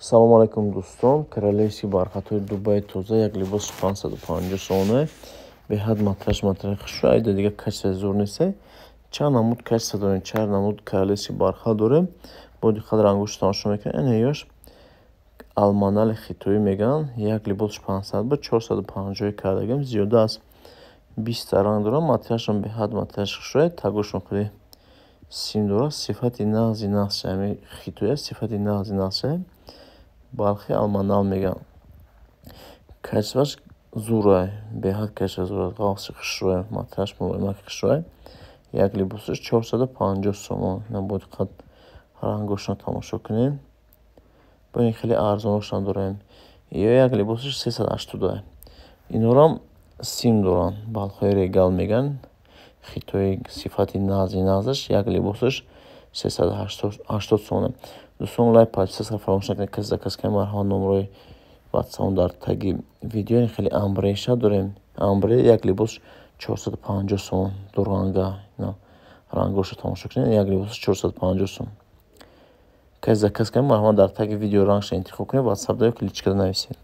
Салом алейкум дӯстон. Королевский бархатҳои Дубаи тоза як либоси 550 сомоне. Беҳад матраи хушрӯ. Дигар качество зур нест. Чанд намуд качество дорем. Чанд намуд королевский бархат дорем. Бо диққат рангошро тамошо мекунед. Ин ёш алманали хитоӣ мегӯянд. Як либоси 500 ба 450 кардагим. Зиёда аст. 20 ранг дорад. Материалшон беҳад матриаш хушрӯ. Тагошон хеле сим дорад. Сифати нағзи нақш. Ами хитоӣ сифати нағзи нақш. Балхи алманал мегӯянд. Качествоаш зур беҳад качество зур ғафси хушрӯ. Материалш мулоимаки хушрӯ. Як либосаш 450 сомон. Бо диққат рангошро тамошо кунед. Бо ин хеле арзоношам дорем. Ё як либосаш 380. Инорам сим доранд. Балхои регал мегӯянд. Хитои сифати нағзи нағзаш. Як либосаш 380 сомон. Дӯстон лайк подписатсия фаромӯш накунед. Каси за каси марҳамат номерои ватсапом дар таги видео. Хеле амбреша дорем. Амбре як либос 450 сомон. Ду ранга рангошро тамошо кунед. Як либос 450 сомон. Каси за каси марҳамат дар таги видео рангшро интихоб кунед. ватсап ё кличкада нависед.